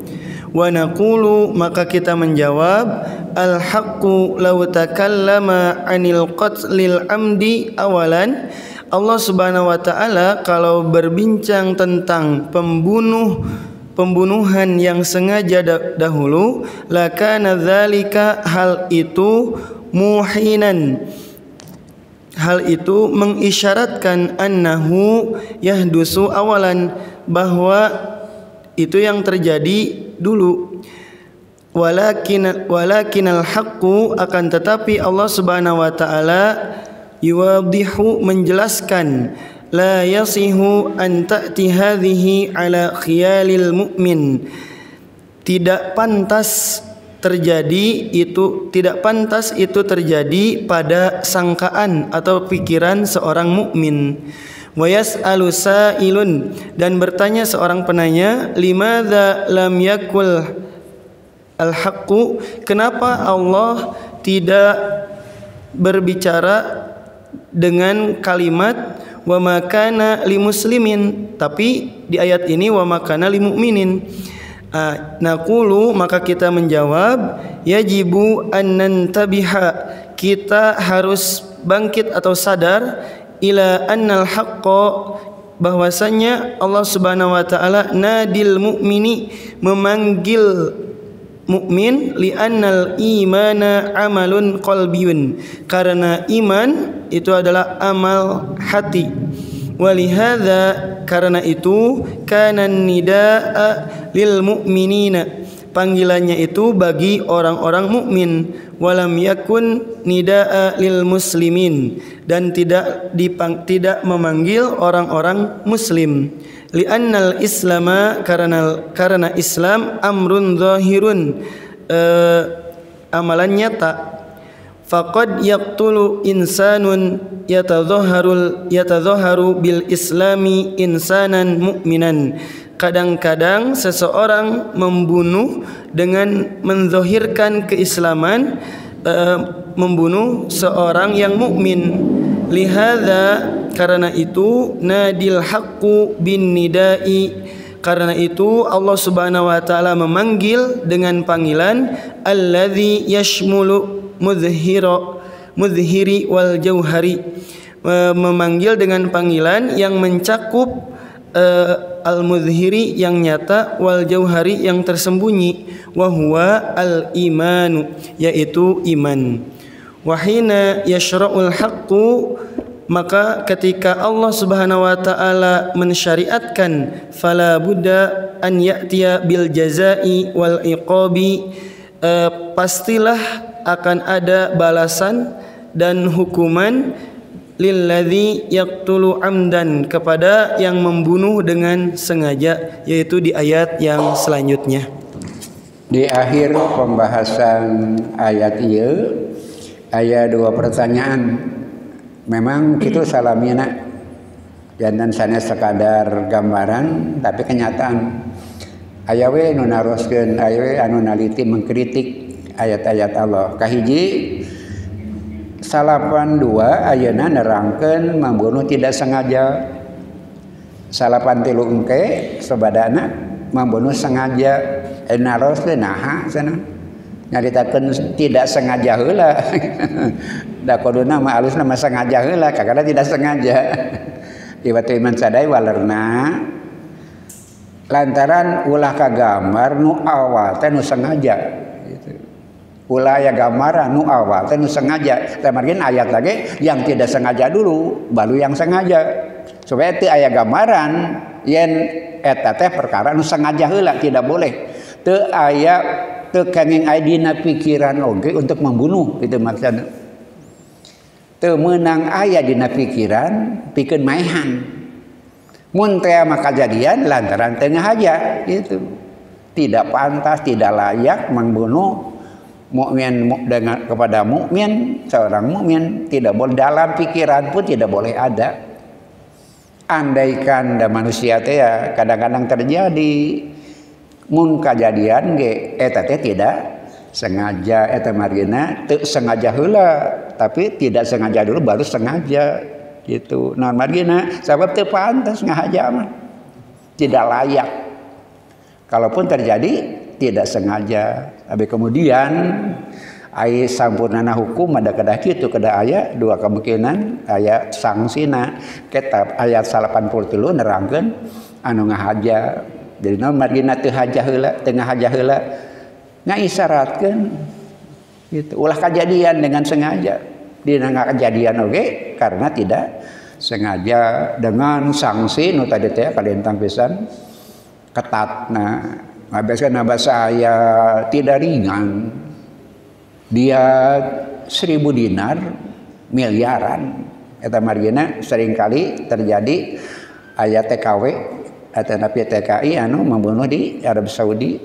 Wa naqulu maka kita menjawab al haqqu law takallama anil qatlil amdi awalan. Allah Subhanahu wa taala kalau berbincang tentang pembunuhan yang sengaja dahulu lakana dzalika hal itu muhinan hal itu mengisyaratkan annahu yahdusu awalan bahwa itu yang terjadi dulu. Walakinal haqqu akan tetapi Allah Subhanahu wa taala yuwaddihu menjelaskan la yasihu an ta'ti hadhihi ala khiyalil mu'min. Tidak pantas itu terjadi pada sangkaan atau pikiran seorang mukmin. Wa yas'alu sa'ilun dan bertanya seorang penanya limadza lam yakul al-haqqu kenapa Allah tidak berbicara dengan kalimat wa makana li muslimin tapi di ayat ini wa makana li mu'minin. Naqulu, maka kita menjawab, yajibu an nantabiha, kita harus bangkit atau sadar, ila annal haqqa, bahwasanya Allah Subhanahu wa taala nadil mu'mini, memanggil mukmin, li'annal imana amalun qalbiyun, karena iman itu adalah amal hati. Walihadza, karena itu, kana nidaa lil mu'minina, panggilannya itu bagi orang-orang mukmin, walam yakun nidaa lil muslimin, dan tidak memanggil orang-orang muslim. Li'annal islama, karena Islam amrun zahirun, amalan nyata. Faqad yaqtulu insanun yatadhaharu bil islami insanan mu'minan, kadang-kadang seseorang membunuh dengan menzahirkan keislaman, membunuh seorang yang mukmin. Lihadza, karena itu, nadil haqqu bin nidai, karena itu Allah Subhanahu wa taala memanggil dengan panggilan alladzi yashmulu mudhhiri wal jauhari, memanggil dengan panggilan yang mencakup al-mudhhiri yang nyata, wal jauhari yang tersembunyi, wa huwa al-imanu, yaitu iman. Wahina yashra'ul haqqu, maka ketika Allah Subhanahu wa taala mensyariatkan, fala budda an ya'tiya bil jazai wal iqabi, pastilah akan ada balasan dan hukuman, lilladzi yaqtulu amdan, kepada yang membunuh dengan sengaja, yaitu di ayat yang selanjutnya. Di akhir pembahasan ayat ieu aya dua pertanyaan. Memang kitu salamina jantan sanes sekadar gambaran, tapi kenyataan aya we nu naroskeun, aya we anu naliti mengkritik ayat-ayat Allah. Kahiji, 82 ayeuna nerangkeun membunuh tidak sengaja. 83 engke sabadana membunuh sengaja. Naros teh naha cenah. Nyaritakeun tidak sengaja heula. Da koduna mah alusna mah sengaja heula, kakana tidak sengaja. Iwatu iman sadai walerna lantaran ulah kagambar nu awal teh nu sengaja gitu. Ulah aya gambaran nu awal teh nu sengaja, teh margin ayat lagi yang tidak sengaja dulu baru yang sengaja, supaya teu aya gambaran yen eta teh perkara nu sengaja heula, tidak boleh. Teu aya, teu kenging aya dina pikiran oge untuk membunuh, itu maksudna. Teu meunang aya dina pikiran pikeun maehan. Mun teh mah kajadian lantaran teu ngahaja gitu. Tidak pantas, tidak layak membunuh mukmin dengan kepada mukmin, seorang mukmin tidak boleh, dalam pikiran pun tidak boleh ada. Andaikan da manusia teh ya kadang-kadang terjadi, mun kajadian ge eta teh tidak sengaja, eta margina teu sengaja heula, tapi tidak sengaja dulu baru sengaja gitu. Naon margina sabab teu pantas ngahaja mah, tidak layak. Kalaupun terjadi tidak sengaja, tapi kemudian ai sampurnana hukum ada kedah kitu, kedah aya dua kemungkinan, aya sangsina. Kitab ayat 83 nerangkeun anu ngahaja. Jadi naon margina teu haja heula, teu ngahaja heula, ngaisyaratkeun gitu. Ulah kajadian dengan sengaja, dina kajadian oge karena tidak sengaja, dengan sanksi nu tadi teh kalintang pisan ketatna. Biasanya bahasa saya tidak ringan, dia 1000 dinar miliaran. Eta margina seringkali terjadi ayat TKW atau napi TKI anu membunuh di Arab Saudi,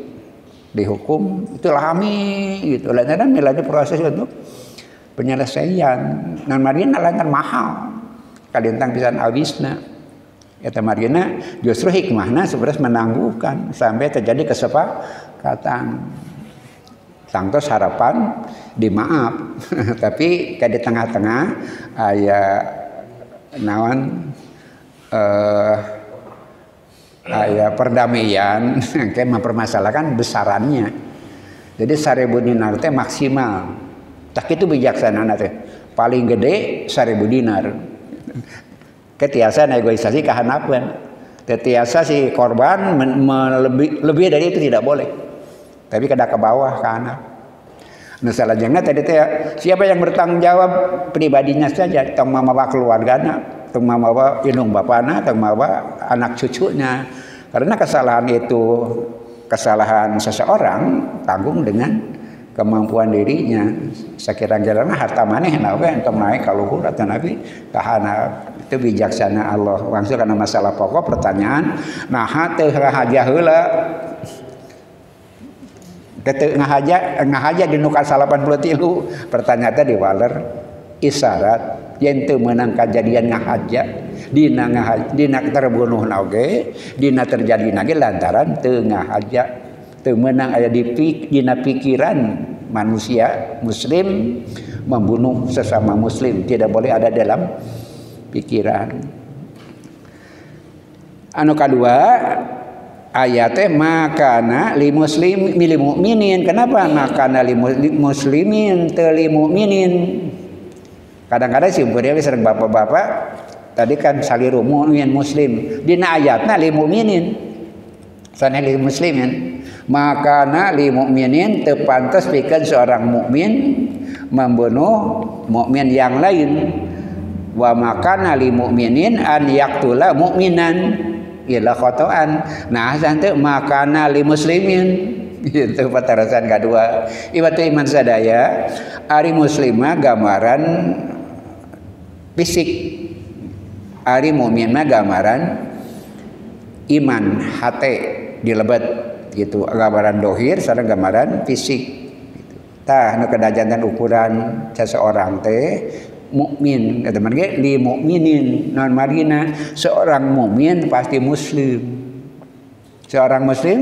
dihukum itu lami gitu. Lantaran milani proses untuk penyelesaian. Nan margina lantaran mahal, kalintang pisan abisna. Eta margina justru hikmahna sebenarnya menangguhkan sampai terjadi kesepakatan. Sangtos harapan dimaaf, tapi kayak di tengah-tengah aya naon aya perdamaian kan mempermasalahkan besarannya. Jadi 1000 dinar teh maksimal. Tak itu bijaksana teh. Paling gede 1000 dinar. Ketiasa negosiasi kehanapkeun. Tetiasa si korban lebih dari itu tidak boleh. Tapi kada ke bawah ke anak. Nah selanjutnya tadi teh siapa yang bertanggung jawab pribadinya saja, tong mamawa keluargana, tong mamawa indung bapana, tong mamawa anak cucunya. Karena kesalahan itu kesalahan seseorang tanggung dengan kemampuan dirinya. Sekira-kira harta maneh nawe entong naik ka luhur atau nabi kahana. Itu bijaksana Allah. Langsung karena masalah pokok pertanyaan naha teu rahaja heula. Teu ngahaja di nuka 83 pertanyaan teh diwaler isyarat yen teu meunang kajadian ngahaja dina terbunuhna oge dina terjadina ge lantaran teu ngahaja teu meunang aya dina pikiran manusia muslim membunuh sesama muslim, tidak boleh ada dalam pikiran. Anu kadua ayatnya makana li muslim milih mukminin. Kenapa makana li muslimin teli mukminin? Kadang-kadang sih dia sering bapak-bapak tadi kan saliru mukmin muslim. Dina ayatna li mukminin. Sana li muslimin. Makana li mukminin teu pantes pikeun seorang mukmin membunuh mukmin yang lain. Wa makana li mukminin an yaqtula mukminan ila khotoan. Nah santu makana li muslimin itu patarasan kedua. Ibatu iman sadaya ari muslimah gambaran fisik, ari mukmin mah gambaran iman hate dilebet gitu, gambaran dohir sareng gambaran fisik gitu. Tah nu kadajantan ukuran seseorang teh mukmin kata mereka li mukminin non marina seorang mukmin pasti muslim, seorang muslim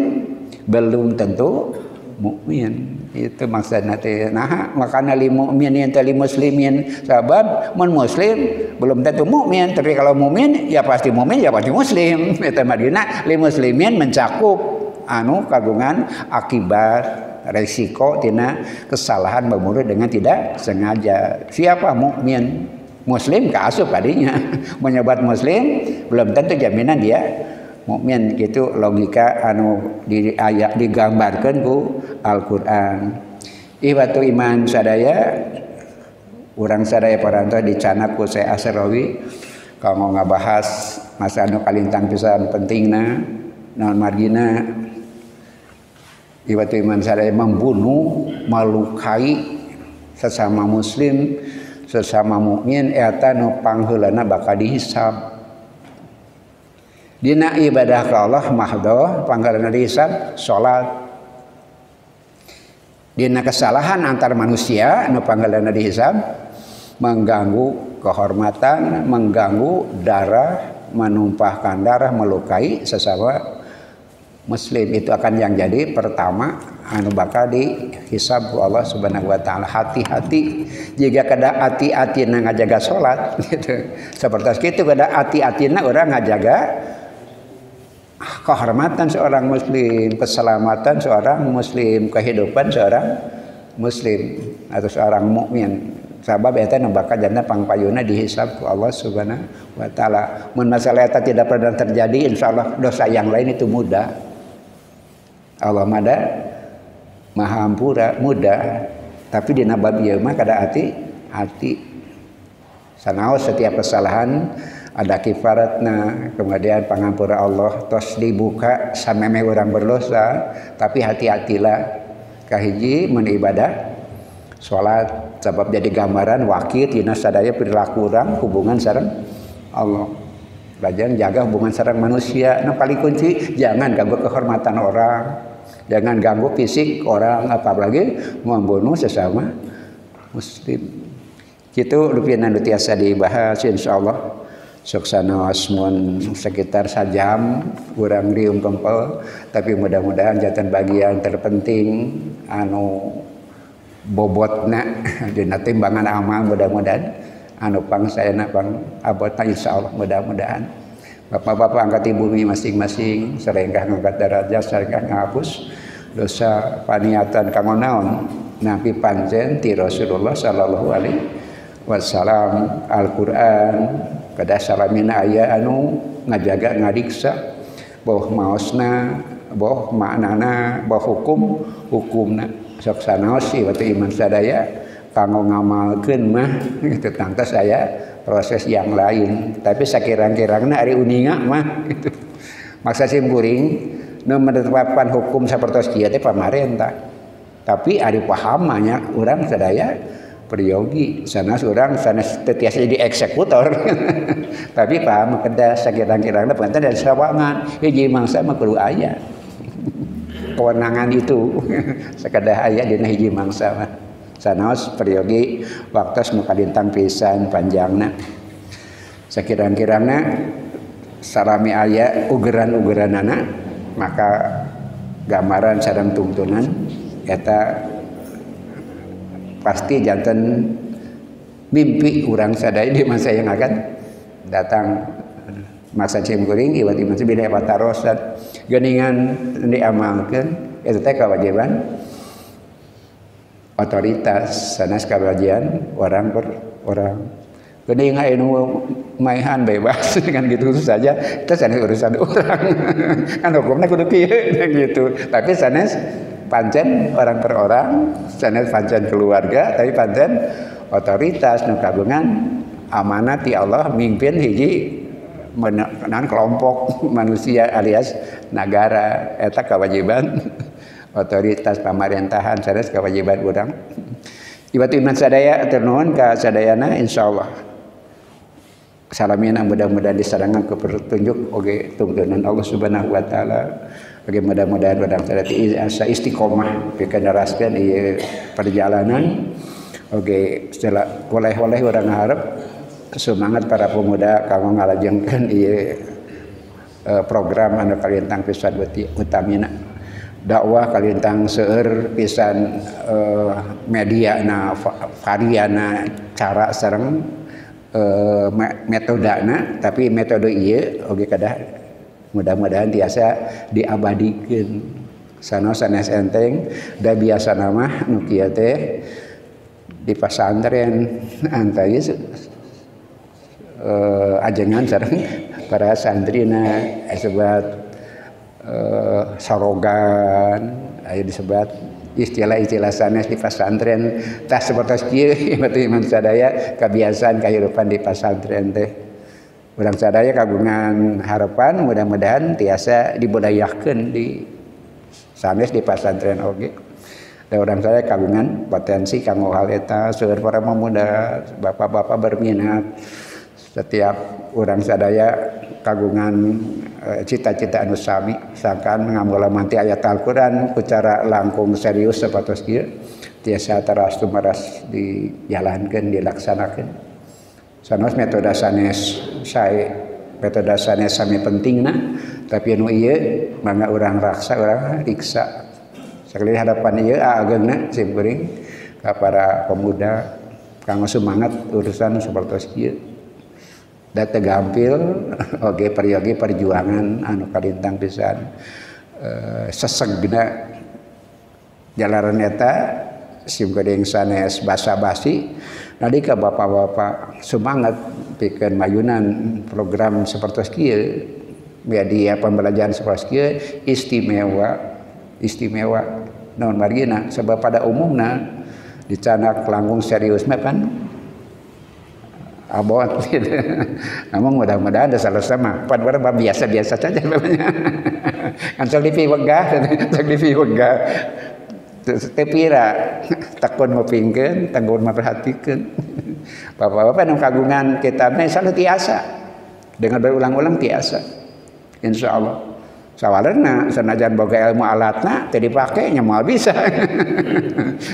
belum tentu mukmin. Itu maksudnya teh nah makana li mukminin teh li muslimin sabab mun muslim belum tentu mukmin, tapi kalau mukmin ya pasti mukmin ya pasti muslim. Eta madina li muslimin mencakup anu kagungan akibat resiko tina kesalahan membunuh dengan tidak sengaja. Siapa mukmin muslim kaasup kadinya menyebat muslim belum tentu jaminan dia mukmin. Gitu logika anu di ayat digambarkeun ku Al-Qur'an. Ibatu iman sadaya urang sadaya parantos dicanak ku Syekh Asrawi kanggo ngabahas masa anu kalintang pisan pentingna naon margina. Ibatu iman sadaya membunuh, melukai sesama muslim, sesama mukmin eta nu pangheulana bakal dihisab. Dina ibadah ka Allah mahdhah pangheulana dihisab salat. Dina kesalahan antar manusia nu pangheulana dihisab mengganggu kehormatan, mengganggu darah, menumpahkan darah, melukai sesama muslim. Itu akan yang jadi pertama anu bakal dihisab ku Allah Subhanahu wa taala. Hati-hati jika kada hati-hatina ngajaga salat gitu. Sapertos kitu kada hati-hatina urang ngajaga kehormatan seorang muslim, keselamatan seorang muslim, kehidupan seorang muslim atau seorang mukmin. Sabab eta nu bakal jana pangpayuna dihisab ku Allah Subhanahu wa taala. Mun masalah eta tidak pernah terjadi, insyaallah dosa yang lain itu mudah. Allah maha ampura mudah, tapi dina bab ieu mah kada hati sanaos setiap kesalahan ada kifaratna, kemudian pangampura Allah tos dibuka sameme urang berdosa, tapi hati-hatilah kahiji mun ibadah salat sebab jadi gambaran wakil tina sadaya perilaku urang hubungan sareng Allah. Belajar jaga hubungan sareng manusia. Nah paling kunci jangan ganggu kehormatan orang, jangan ganggu fisik orang, apalagi membunuh sesama muslim. Kitu rupiah nu tiasa dibahas insyaallah. Suksanaos mun sekitar sajam urang riung kempel, tapi mudah-mudahan jatan bagian terpenting anu bobotna dina timbangan amal mudah-mudahan anu pang sayana pang abotna insyaallah mudah-mudahan Bapak-bapak angkat di bumi masing-masing, sarengkah ngangkat derajat, sarengkah ngapus dosa paniatan kanggo naon nabi panjen ti Rasulullah sallallahu alaihi wasallam Al-Qur'an kada salamina aya anu ngajaga ngadiksa boh maosna boh maknana boh hukumna sok sanaos ieu iman sadaya kanggo ngamalkeun mah kitu tangtos aya proses yang lain tapi sakirang-kirangna ari uninga mah gitu maksa simkuring nu menetapkan hukum sapertos kieu teh pamarentah tapi ari pahamanya urang sadaya peryogi sanes urang sanes teu tiasa jadi eksekutor tapi paham kedah sakirang-kirangna panten dari sawangan hiji mangsa mah kudu aya kewenangan itu sakedah aya dina hiji mangsa mah sanes peryogi waktos nu kadintang pisan panjangna sakirang-kirangna salami aya ugeran-ugeranana maka gambaran sareng tuntunan eta pasti janten mimpi urang sadaya di masa yang akan datang masa cimkuring iwat iman bila patarosat geuningan diamalkeun eta teh kewajiban otoritas sanes kabajian orang per orang geuning anu maihan bebas dengan gitu saja itu sanes urusan orang kan hukumnya kudu kieu gitu tapi sanes pancen orang per orang sanes pancen keluarga tapi pancen otoritas nu kagungan amanat ti Allah mimpin hiji menan kelompok manusia alias negara eta kewajiban otoritas pemerintahan sanes kewajiban urang iwat iman sadaya atur nuhun ka sadayana insyaallah salamina mudah-mudahan disarangan ke petunjuk oge tuntunan Allah Subhanahu wa taala oge mudah-mudahan urang sadaya asa istiqomah pikeun neraskeun ieu perjalanan oge setelah oleh-oleh urang harap semangat para pemuda kanggo ngalajengkeun ieu program anu kalintang pisan utamina dakwah kalintang seueur pisan mediana variana cara sareng metodana tapi metode ieu oge kadah mudah-mudahan tiasa diabadikeun sanes enteng da biasa mah nu kieu teh di pasantren antayus ajengan sareng para santrina sebat sarogan aya disebat istilah-istilah sanes di pasantren tah sapertos kieu iman sadaya kebiasaan kehidupan di pasantren teh urang sadaya kagungan harapan mudah-mudahan tiasa dibudayakeun di sanes di pasantren oge da urang sadaya kagungan potensi kanggo hal eta seueur para pemuda bapak-bapak berminat setiap urang sadaya kagungan cita-cita anu sami sangkaan mengambil manti ayat Al-Quran secara langkung serius sapatos kieu tiasa taras tumaras dijalankeun dilaksanakeun sanes metode sanes sae metode sanes sami pentingna tapi anu ieu mangga urang raksa urang riksa sakali hadapan ieu ageungna simkuring ka para pemuda kanggo semangat urusan sapertos kieu da teu gampil oge peryogi perjuangan anu kalintang pisan sesegna jalaran eta simkuring sanes basa-basi nalika bapak-bapak semangat pikeun mayunan program sapertos kieu media pembelajaran sapertos kieu istimewa naon margina sebab pada umumna dicanak langkung serius mah kan abot gitu. Namun mudah-mudahan ada salah sama. Padahal biasa-biasa saja namanya. Kan sok dipiwegah, sok dipiwegah. Tepira takun mapingkeun, tanggung memperhatikeun. Bapak-bapak nu kagungan kitabna selalu tiasa. Dengan berulang-ulang tiasa. Insyaallah. Sawalerna sanajan boga ilmu alatna teu dipake nya moal bisa.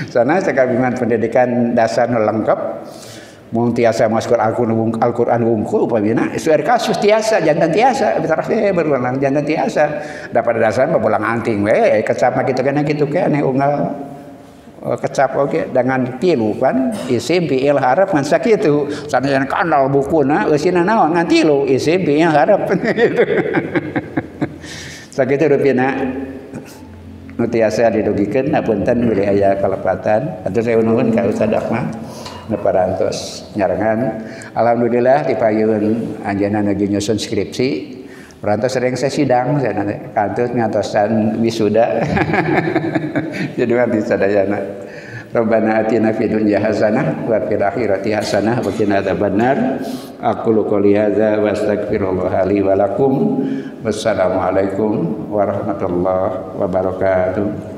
Sana kagungan pendidikan dasar nu lengkap. Mun tiasa masuk Al-Qur'an wungkul upamina sueur kasus tiasa jantan tiasa bitaras berulang jantan tiasa da pada dasarna bolang anting we kecap kitu keneh unggal kecap oge dengan tilu kan isim fiil harap ngan sakitu sanajan kanal bukuna eusina naon ngan tilu isim fiil harap gitu sakitu rupina nu tiasa didugikeun hapunten beli aya kalepatan atuh saya nuhun ka Ustaz Ahmad nu parantos nyarengan alhamdulillah dipayeueun anjeunna nuju nyusun skripsi parantos sering saya sidang saya nanti kantut ngantosan wisuda jadi mati sadayana Rabbana atina fid dunya hasanah wa fil akhirati hasanah wa qina adzabannar aqulu qouli hadza wa astaghfirullah li wa lakum wassalamu alaikum warahmatullahi wabarakatuh.